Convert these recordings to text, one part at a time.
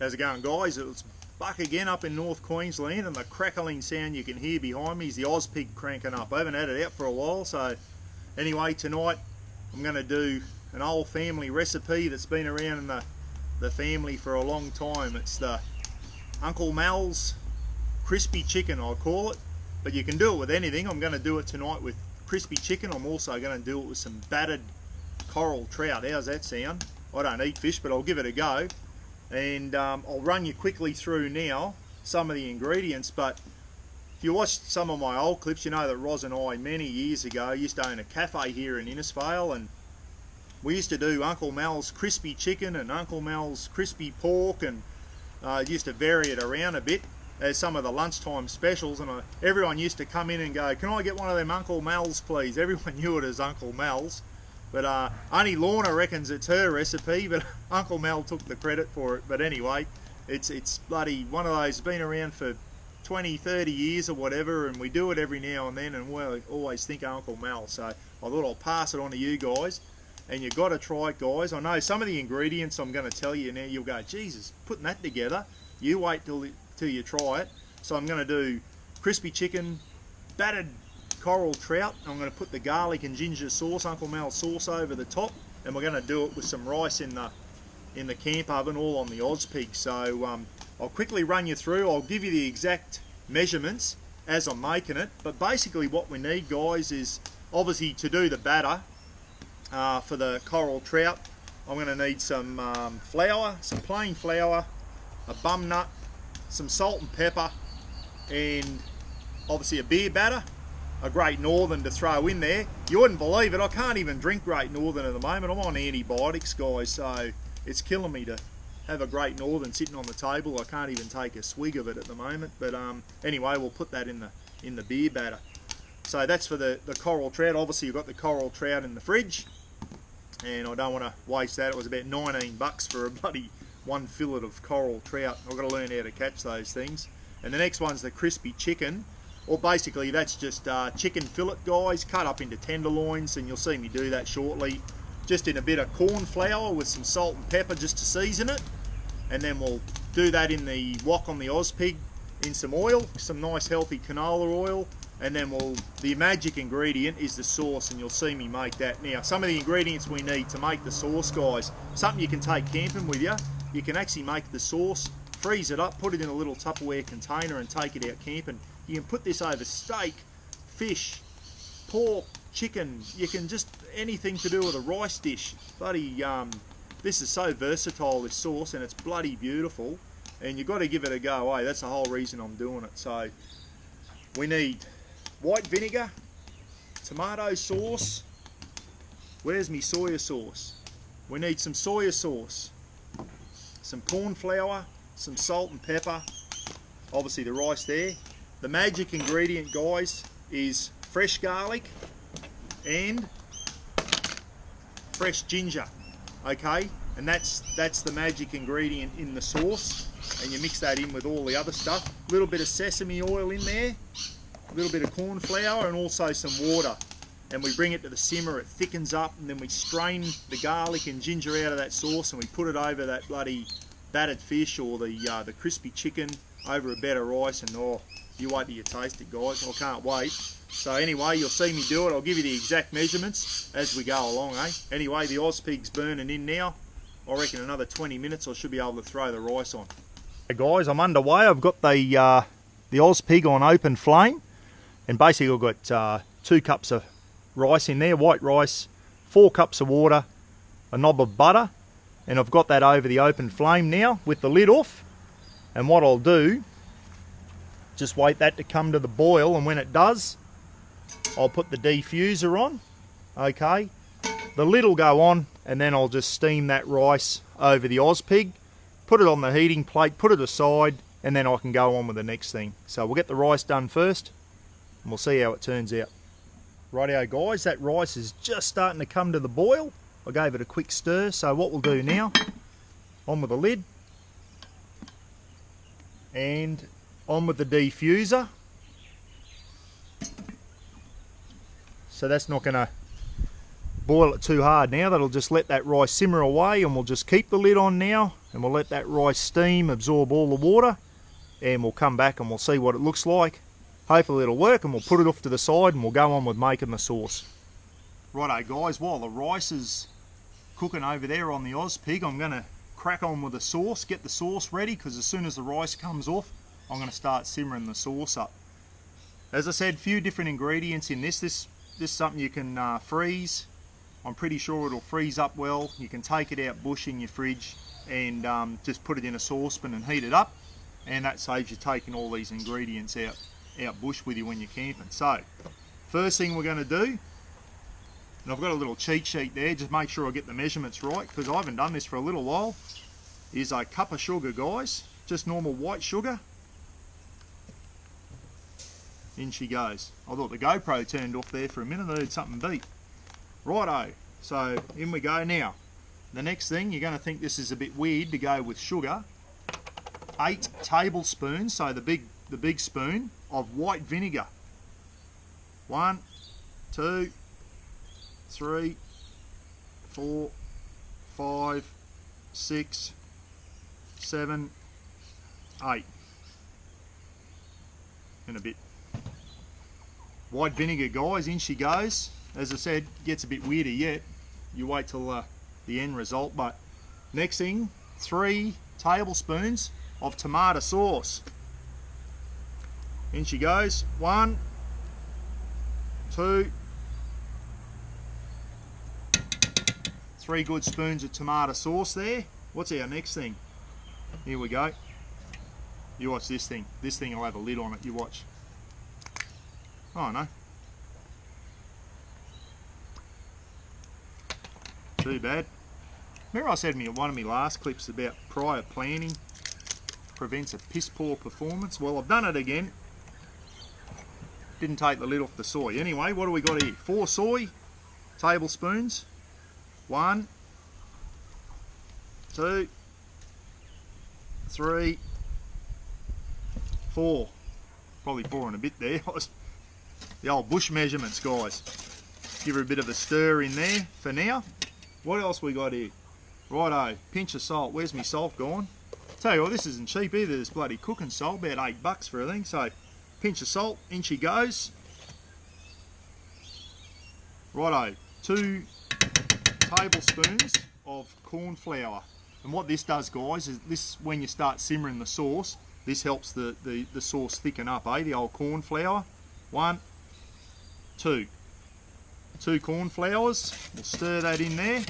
How's it going, guys? It's Buck again up in North Queensland, and the crackling sound you can hear behind me is the Ozpig cranking up. I haven't had it out for a while, so anyway, tonight I'm going to do an old family recipe that's been around in the family for a long time. It's the Uncle Mal's crispy chicken, I call it, but you can do it with anything. I'm going to do it tonight with crispy chicken. I'm also going to do it with some battered coral trout. How's that sound? I don't eat fish, but I'll give it a go. And I'll run you quickly through now some of the ingredients. But if you watched some of my old clips, you know that Roz and I many years ago used to own a cafe here in Innisfail, and we used to do Uncle Mal's crispy chicken and Uncle Mal's crispy pork, and used to vary it around a bit as some of the lunchtime specials. And everyone used to come in and go, "Can I get one of them Uncle Mal's, please?" Everyone knew it as Uncle Mal's. But only Lorna reckons it's her recipe, but Uncle Mel took the credit for it. But anyway, it's bloody one of those, been around for 20, 30 years or whatever, and we do it every now and then, and we always think of Uncle Mel. So I thought I'll pass it on to you guys, and you've got to try it, guys. I know some of the ingredients I'm going to tell you now, you'll go, Jesus, putting that together. You wait till you try it. So I'm going to do crispy chicken, battered coral trout. I'm going to put the garlic and ginger sauce, Uncle Mal's sauce, over the top, and we're going to do it with some rice in the camp oven, all on the Ozpig. So I'll quickly run you through. I'll give you the exact measurements as I'm making it, but basically what we need, guys, is obviously to do the batter for the coral trout. I'm going to need some flour, some plain flour, a bum nut, some salt and pepper, and obviously a beer batter, a Great Northern to throw in there. You wouldn't believe it, I can't even drink Great Northern at the moment. I'm on antibiotics, guys, so it's killing me to have a Great Northern sitting on the table. I can't even take a swig of it at the moment. But anyway, we'll put that in the beer batter. So that's for the coral trout. Obviously you've got the coral trout in the fridge, and I don't want to waste that. It was about 19 bucks for a bloody one fillet of coral trout. I've got to learn how to catch those things. And the next one's the crispy chicken. Or basically that's just chicken fillet, guys, cut up into tenderloins, and you'll see me do that shortly. Just in a bit of corn flour with some salt and pepper just to season it. And then we'll do that in the wok on the Ozpig in some oil, some nice healthy canola oil. And then the magic ingredient is the sauce, and you'll see me make that. Now, some of the ingredients we need to make the sauce, guys, something you can take camping with you. You can actually make the sauce, freeze it up, put it in a little Tupperware container and take it out camping. You can put this over steak, fish, pork, chicken. You can just anything to do with a rice dish. Bloody, this is so versatile, this sauce, and it's bloody beautiful. And you've got to give it a go, eh? That's the whole reason I'm doing it. So we need white vinegar, tomato sauce. Where's me soya sauce? We need some soya sauce, some corn flour, some salt and pepper, obviously the rice there. The magic ingredient, guys, is fresh garlic and fresh ginger, okay? And that's the magic ingredient in the sauce, and you mix that in with all the other stuff. A little bit of sesame oil in there, a little bit of corn flour, and also some water. And we bring it to the simmer, it thickens up, and then we strain the garlic and ginger out of that sauce, and we put it over that bloody battered fish or the crispy chicken over a bed of rice, and oh, you wait till you taste it, guys. I can't wait. So anyway, you'll see me do it. I'll give you the exact measurements as we go along, eh? Anyway, the Ozpig's burning in now. I reckon another 20 minutes I should be able to throw the rice on. Hey guys, I'm underway. I've got the Ozpig on open flame, and basically I've got 2 cups of rice in there, white rice, 4 cups of water, a knob of butter, and I've got that over the open flame now with the lid off. And what I'll do, just wait that to come to the boil, and when it does, I'll put the diffuser on, okay? The lid will go on, and then I'll just steam that rice over the Ozpig, put it on the heating plate, put it aside, and then I can go on with the next thing. So we'll get the rice done first, and we'll see how it turns out. Rightio guys, that rice is just starting to come to the boil. I gave it a quick stir, so what we'll do now, on with the lid, and on with the diffuser. So that's not going to boil it too hard now. That'll just let that rice simmer away, and we'll just keep the lid on now and we'll let that rice steam, absorb all the water, and we'll come back and we'll see what it looks like. Hopefully it'll work, and we'll put it off to the side and we'll go on with making the sauce. Righto guys, while the rice is cooking over there on the Ozpig, I'm going to crack on with the sauce, get the sauce ready, because as soon as the rice comes off, I'm going to start simmering the sauce up. As I said, a few different ingredients in this. This is something you can freeze. I'm pretty sure it'll freeze up well. You can take it out bush in your fridge and just put it in a saucepan and heat it up, and that saves you taking all these ingredients out bush with you when you're camping. So first thing we're going to do, and I've got a little cheat sheet there, just make sure I get the measurements right because I haven't done this for a little while, is a cup of sugar guys, just normal white sugar. In she goes. I thought the GoPro turned off there for a minute, I heard something beep. Righto, so in we go now. The next thing, you're going to think this is a bit weird to go with sugar. 8 tablespoons, so the big spoon of white vinegar. 1, 2, 3, 4, 5, 6, 7, 8. And a bit. White vinegar guys, in she goes. As I said, gets a bit weirder yet. You wait till the end result. But next thing, 3 tablespoons of tomato sauce. In she goes. 1, 2, 3 good spoons of tomato sauce there. What's our next thing? Here we go. You watch this thing. This thing will have a lid on it. You watch. Oh no. Too bad. Remember I said in one of my last clips about prior planning prevents a piss poor performance? Well, I've done it again. Didn't take the lid off the soy. Anyway, what do we got here? 4 soy tablespoons. 1, 2, 3, 4. Probably 4 and a bit there. The old bush measurements, guys. Give her a bit of a stir in there for now. What else we got here? Righto, pinch of salt. Where's my salt gone? Tell you what, this isn't cheap either, this bloody cooking salt. About $8 for a thing. So, pinch of salt, in she goes. Righto, 2 tablespoons of corn flour. And what this does, guys, is this, when you start simmering the sauce, this helps the sauce thicken up, the old corn flour. 1, 2. 2 corn flours. We'll stir that in there.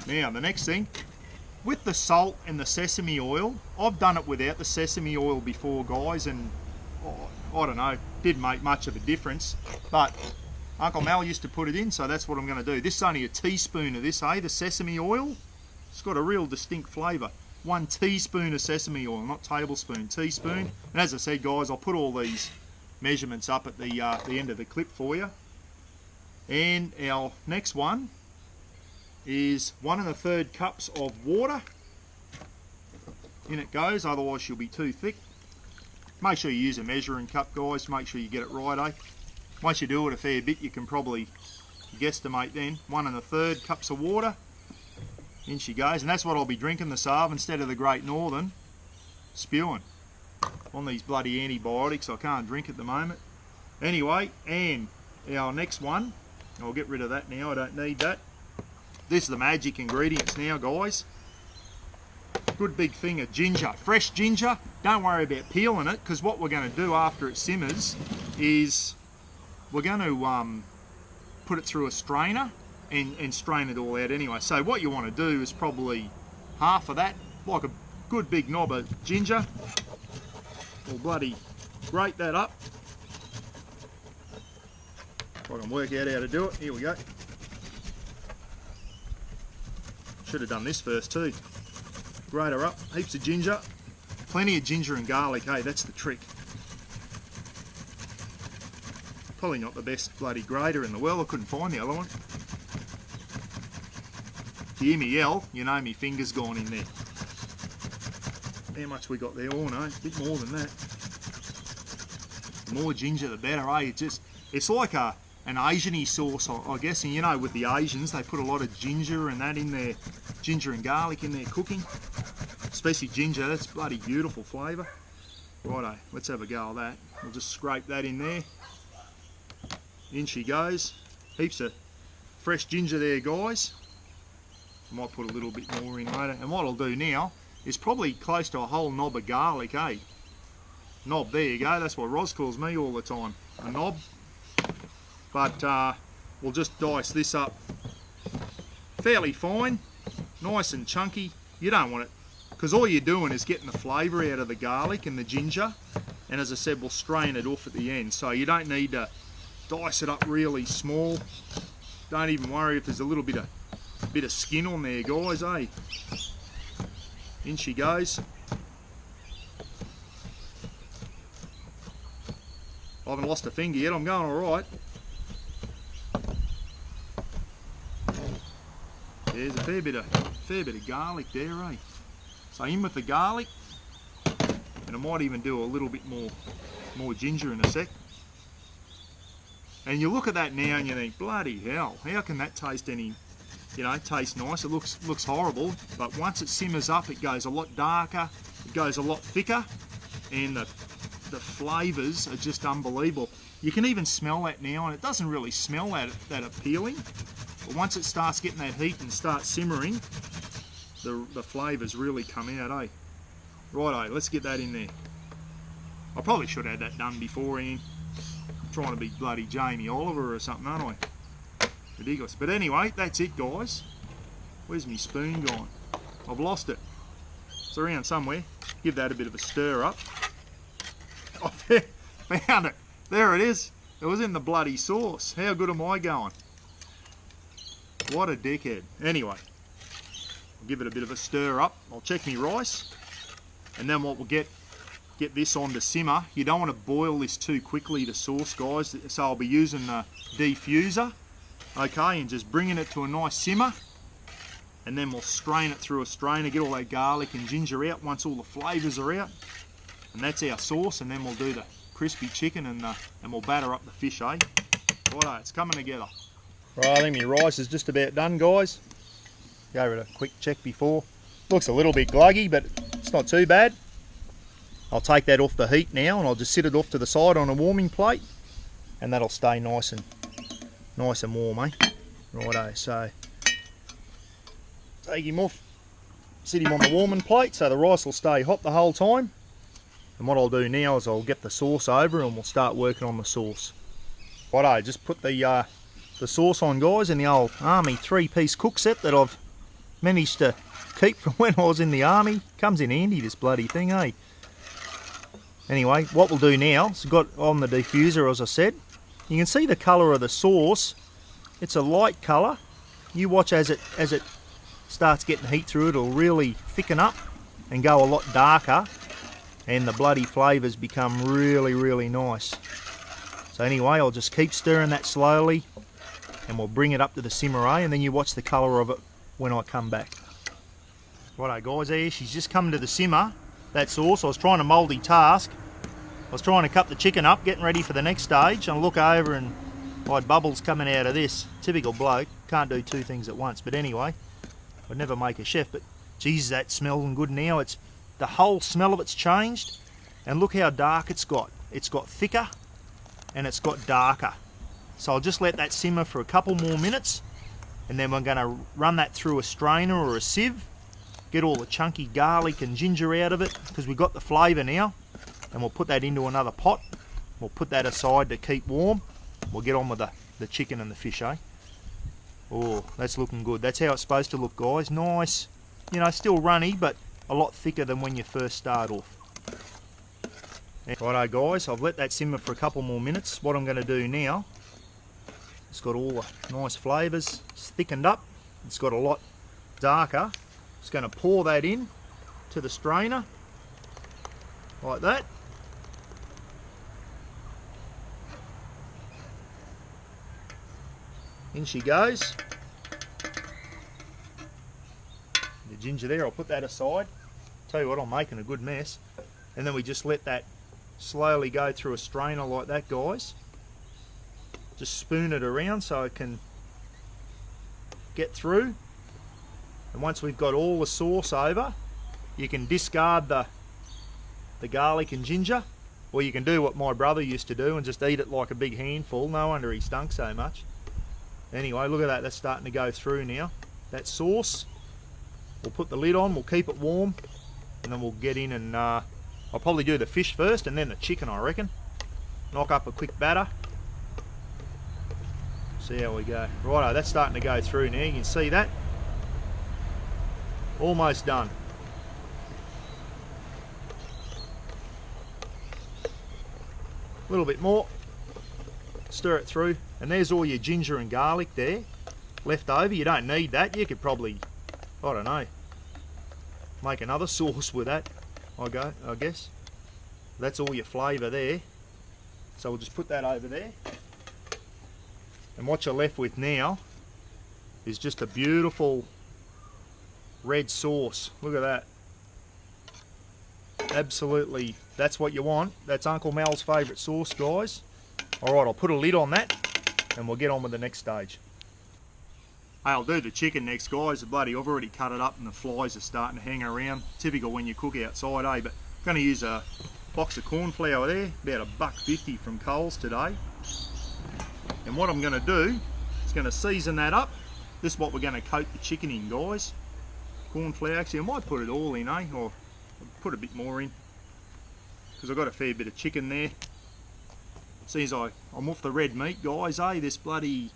Now the next thing, with the salt and the sesame oil, I've done it without the sesame oil before, guys, and I don't know, didn't make much of a difference, but Uncle Mal used to put it in, so that's what I'm going to do. This is only a teaspoon of this, the sesame oil. It's got a real distinct flavour. 1 teaspoon of sesame oil, not tablespoon, teaspoon. And as I said, guys, I'll put all these measurements up at the end of the clip for you. And our next one is 1 1/3 cups of water. In it goes, otherwise she'll be too thick. Make sure you use a measuring cup, guys. Make sure you get it right, Once you do it a fair bit, you can probably guesstimate then. 1 1/3 cups of water. In she goes, and that's what I'll be drinking this afternoon instead of the Great Northern. Spewing on these bloody antibiotics. I can't drink at the moment. Anyway, and our next one, I'll get rid of that now, I don't need that. This is the magic ingredients now, guys. Good big thing of ginger, fresh ginger. Don't worry about peeling it, because what we're going to do after it simmers is we're going to put it through a strainer and strain it all out anyway. So what you want to do is probably half of that, like a good big knob of ginger. We'll bloody grate that up. If I can work out how to do it. Here we go. Should have done this first too. Grate her up, heaps of ginger. Plenty of ginger and garlic, that's the trick. Probably not the best bloody grater in the world, I couldn't find the other one. If you hear me yell, you know my finger's gone in there. How much we got there? Oh no, a bit more than that. The more ginger the better, It's like a an Asian-y sauce, I guess. And you know, with the Asians, they put a lot of ginger and that in their, ginger and garlic in their cooking. Especially ginger, it's bloody beautiful flavour. Righto, let's have a go at that. We'll just scrape that in there. In she goes. Heaps of fresh ginger there, guys. I might put a little bit more in later. And what I'll do now is probably close to a whole knob of garlic, eh? Knob, there you go. That's what Roz calls me all the time, a knob. But we'll just dice this up fairly fine, nice and chunky. You don't want it, because all you're doing is getting the flavour out of the garlic and the ginger. And as I said, we'll strain it off at the end. So you don't need to dice it up really small. Don't even worry if there's a little bit of skin on there, guys, eh? In she goes. I haven't lost a finger yet, I'm going alright. There's a fair bit of garlic there, eh? So in with the garlic, and I might even do a little bit more ginger in a sec. And you look at that now and you think, bloody hell, how can that taste any, you know, taste nice? It looks horrible, but once it simmers up, it goes a lot darker, it goes a lot thicker, and the flavours are just unbelievable. You can even smell that now, and it doesn't really smell that appealing, but once it starts getting that heat and starts simmering, the flavours really come out, eh? Righto, let's get that in there. I probably should have had that done beforehand. I'm trying to be bloody Jamie Oliver or something, aren't I? Ridiculous. But anyway, that's it, guys. Where's my spoon gone? I've lost it. It's around somewhere. Give that a bit of a stir up. I found it. There it is. It was in the bloody sauce. How good am I going? What a dickhead. Anyway, I'll give it a bit of a stir up. I'll check my rice. And then what we'll get this on to simmer. You don't want to boil this too quickly, the sauce, guys. So I'll be using the diffuser. Okay, and just bringing it to a nice simmer. And then we'll strain it through a strainer, get all that garlic and ginger out once all the flavours are out. And that's our sauce, and then we'll do the crispy chicken and we'll batter up the fish, eh? Righto, it's coming together. Right, I think my rice is just about done, guys. Gave it a quick check before. Looks a little bit gluggy, but it's not too bad. I'll take that off the heat now, and I'll just sit it off to the side on a warming plate, and that'll stay nice and warm, eh? Righto, so take him off, sit him on the warming plate so the rice will stay hot the whole time. And what I'll do now is I'll get the sauce over and we'll start working on the sauce. Righto, just put the sauce on, guys, in the old army 3-piece cook set that I've managed to keep from when I was in the army. Comes in handy, this bloody thing, eh? Anyway, what we'll do now is got on the diffuser, as I said. You can see the colour of the sauce. It's a light colour. You watch as it starts getting heat through it, it'll really thicken up and go a lot darker, and the bloody flavours become really, really nice. So anyway, I'll just keep stirring that slowly, and we'll bring it up to the simmer, eh? And then you watch the colour of it when I come back. Righto, guys, there she's just come to the simmer. That sauce, I was trying to multitask. I was trying to cut the chicken up, getting ready for the next stage, and I look over and I had bubbles coming out of this. Typical bloke, can't do two things at once. But anyway, I'd never make a chef, but geez, that's smelling good now. It's the whole smell of it's changed, and look how dark it's got. It's got thicker and it's got darker. So I'll just let that simmer for a couple more minutes, and then we're going to run that through a strainer or a sieve, get all the chunky garlic and ginger out of it, because we've got the flavour now, and we'll put that into another pot. We'll put that aside to keep warm. We'll get on with the chicken and the fish, eh? Oh, that's looking good. That's how it's supposed to look, guys. Nice, you know, still runny, but a lot thicker than when you first start off. Righto, guys, I've let that simmer for a couple more minutes. What I'm going to do now, it's got all the nice flavours, it's thickened up, it's got a lot darker. Just going to pour that in to the strainer, like that. In she goes. The ginger there, I'll put that aside. Tell you what, I'm making a good mess. And then we just let that slowly go through a strainer like that, guys. Just spoon it around so it can get through. And once we've got all the sauce over, you can discard the garlic and ginger, or you can do what my brother used to do and just eat it like a big handful. No wonder he stunk so much. Anyway, look at that, that's starting to go through now. That sauce, we'll put the lid on, we'll keep it warm, and then we'll get in and I'll probably do the fish first and then the chicken, I reckon. Knock up a quick batter. See how we go. Righto, that's starting to go through now, you can see that. Almost done. A little bit more. Stir it through, and there's all your ginger and garlic there left over. You don't need that. You could probably, I don't know, make another sauce with that, I guess. That's all your flavour there. So we'll just put that over there. And what you're left with now is just a beautiful red sauce. Look at that. Absolutely, that's what you want. That's Uncle Mal's favourite sauce, guys. Alright, I'll put a lid on that and we'll get on with the next stage. Hey, I'll do the chicken next, guys. I've already cut it up and the flies are starting to hang around. Typical when you cook outside, eh? But I'm going to use a box of corn flour there, about $1.50 from Coles today. And what I'm going to do is going to season that up. This is what we're going to coat the chicken in, guys. Corn flour. Actually, I might put it all in, eh? Or I'll put a bit more in, because I've got a fair bit of chicken there. See, as I'm off the red meat, guys, eh? This bloody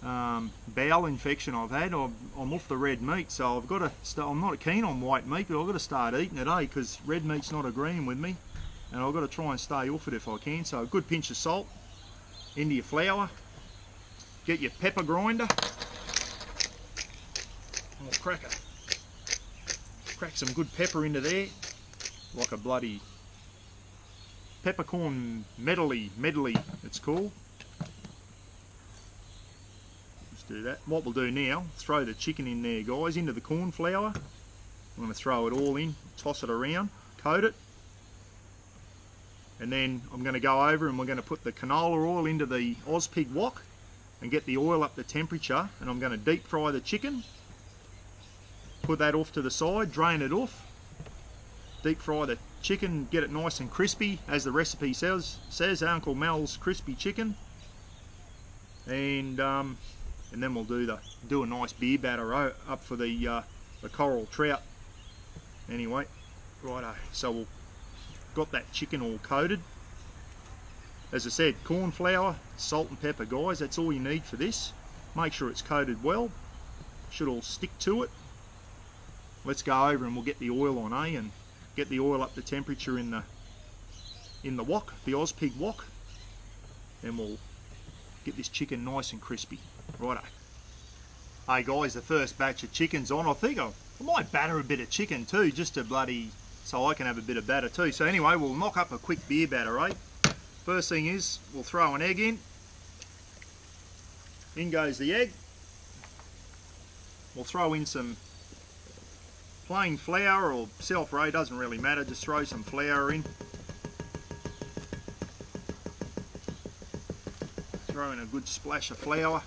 bowel infection I've had, I'm off the red meat, so I've got to start. I'm not keen on white meat, but I've got to start eating it, eh? Because red meat's not agreeing with me, and I've got to try and stay off it if I can. So a good pinch of salt into your flour. Get your pepper grinder. And we'll crack some good pepper into there, like a bloody peppercorn medley it's called. Let's do that. What we'll do now, throw the chicken in there, guys, into the corn flour. I'm going to throw it all in, toss it around, coat it, and then I'm going to go over and we're going to put the canola oil into the Ozpig wok and get the oil up to temperature, and I'm going to deep fry the chicken. Put that off to the side, drain it off, deep fry the chicken, get it nice and crispy, as the recipe says Uncle Mal's crispy chicken. And then we'll do a nice beer batter up for the coral trout. Anyway, righto. So we'll got that chicken all coated. As I said, corn flour, salt and pepper, guys. That's all you need for this. Make sure it's coated well. Should all stick to it. Let's go over and we'll get the oil on, eh? And get the oil up to temperature in the wok, the Ozpig wok, and we'll get this chicken nice and crispy. Righto. Hey guys, the first batch of chicken's on. I think I might batter a bit of chicken too, just to so I can have a bit of batter too. So anyway, we'll knock up a quick beer batter, eh? First thing is, we'll throw an egg in. In goes the egg. We'll throw in some plain flour or self-raised, doesn't really matter, just throw some flour in. Throw in a good splash of flour.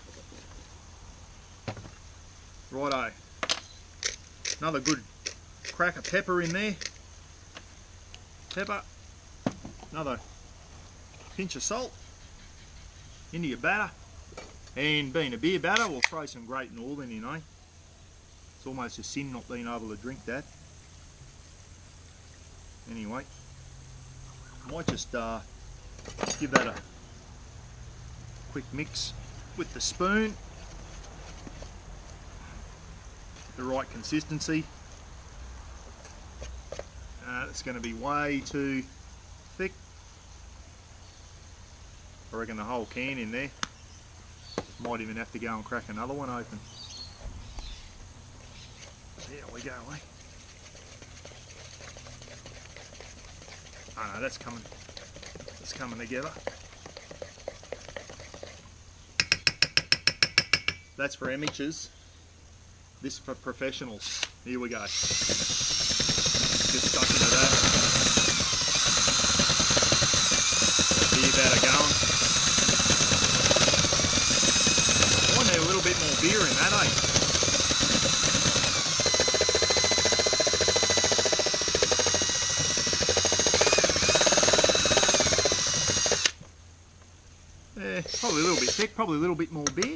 Righto. Another good crack of pepper in there. Pepper. Another pinch of salt into your batter. And being a beer batter, we'll throw some Great Northern in, eh? It's almost a sin not being able to drink that. Anyway, I might just give that a quick mix with the spoon. The right consistency. It's going to be way too thick. I reckon the whole can in there. Might even have to go and crack another one open. There we go, eh? Oh no, that's coming. It's coming together. That's for amateurs. This for professionals. Here we go. Get stuck into that. Beer batter going. bit more beer in that, eh? Yeah, probably a little bit thick, probably a little bit more beer.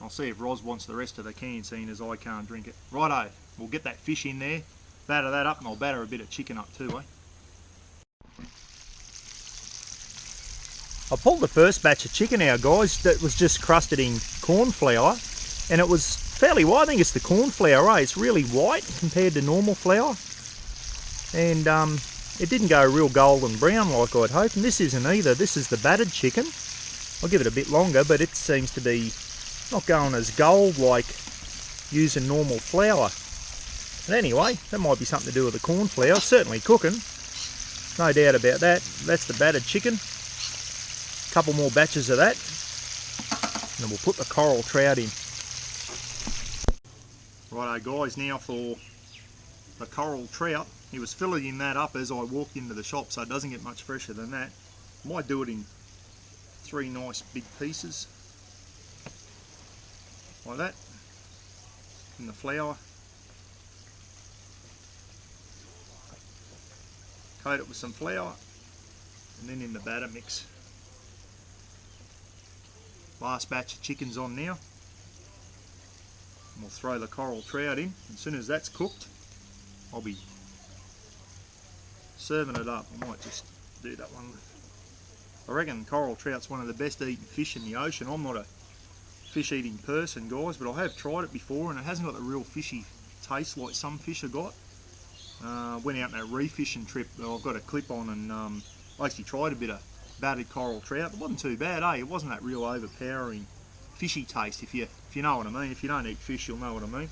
I'll see if Roz wants the rest of the can, seeing as I can't drink it. Righto, we'll get that fish in there, batter that up, and I'll batter a bit of chicken up too, eh? I pulled the first batch of chicken out, guys, that was just crusted in corn flour, and it was fairly white. I think it's the corn flour, eh? It's really white compared to normal flour, and it didn't go real golden brown like I'd hoped, and this isn't either. This is the battered chicken. I'll give it a bit longer, but it seems to be not going as gold like using normal flour. But anyway, that might be something to do with the corn flour. It's certainly cooking, no doubt about that. That's the battered chicken. A couple more batches of that, and then we'll put the coral trout in. Righto guys, now for the coral trout. He was filling that up as I walked into the shop, so it doesn't get much fresher than that. Might do it in 3 nice big pieces, like that, in the flour. Coat it with some flour, and then in the batter mix. Last batch of chicken's on now. And we'll throw the coral trout in. As soon as that's cooked, I'll be serving it up. I might just do that one. I reckon coral trout's one of the best eaten fish in the ocean. I'm not a fish eating person, guys, but I have tried it before, and it hasn't got the real fishy taste like some fish have got. Went out on that reef fishing trip that I've got a clip on, and I actually tried a bit of battered coral trout. It wasn't too bad, eh? It wasn't that real overpowering fishy taste, if you know what I mean. If you don't eat fish, you'll know what I mean.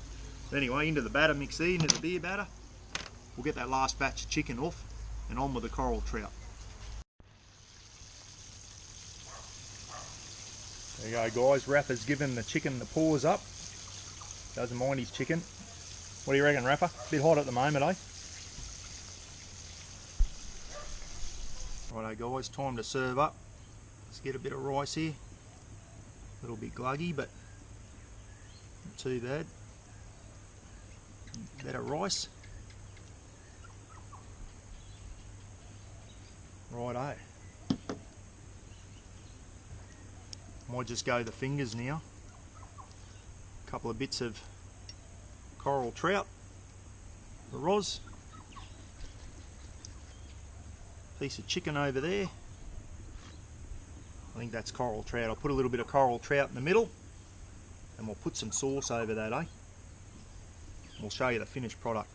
But anyway, into the batter mix there, into the beer batter. We'll get that last batch of chicken off, and on with the coral trout. There you go, guys. Rafa's given the chicken the paws up. Doesn't mind his chicken. What do you reckon, Rafa? Bit hot at the moment, eh? Righto guys, time to serve up. Let's get a bit of rice here. A little bit gluggy, but not too bad. Bit of rice. Righto. Might just go the fingers now. A couple of bits of coral trout for Roz. Piece of chicken over there. I think that's coral trout. I'll put a little bit of coral trout in the middle, and we'll put some sauce over that, eh? We'll show you the finished product.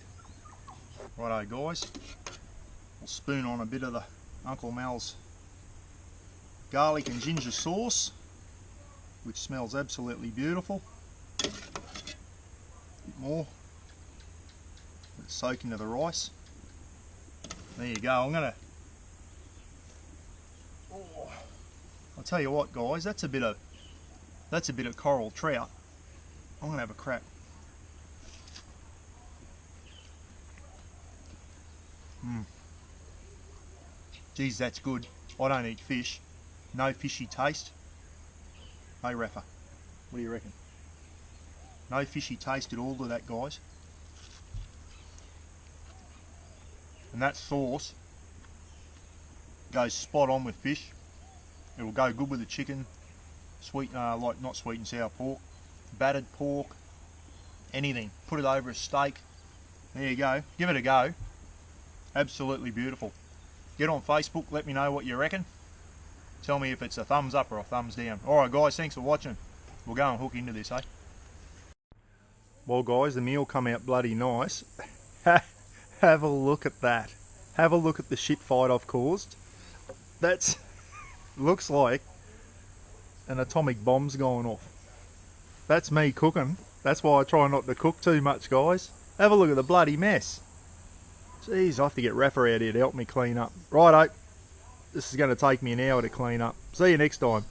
Righto guys, we'll spoon on a bit of the Uncle Mal's garlic and ginger sauce, which smells absolutely beautiful. A bit more. Let it soak into the rice. There you go. I'll tell you what, guys, that's a bit of coral trout. I'm gonna have a crack. Geez, that's good. I don't eat fish. No fishy taste. Hey Rafa, what do you reckon? No fishy taste at all to that, guys. And that sauce goes spot on with fish. It'll go good with the chicken, sweet, like not sweet and sour pork, battered pork, anything. Put it over a steak. There you go. Give it a go. Absolutely beautiful. Get on Facebook. Let me know what you reckon. Tell me if it's a thumbs up or a thumbs down. Alright guys, thanks for watching. We'll go and hook into this, eh? Well guys, the meal come out bloody nice. Have a look at that. Have a look at the shit fight I've caused. That's... looks like an atomic bomb's going off. That's me cooking. That's why I try not to cook too much, guys. Have a look at the bloody mess. Jeez, I have to get Rafa out here to help me clean up. Righto, this is going to take me an hour to clean up. See you next time.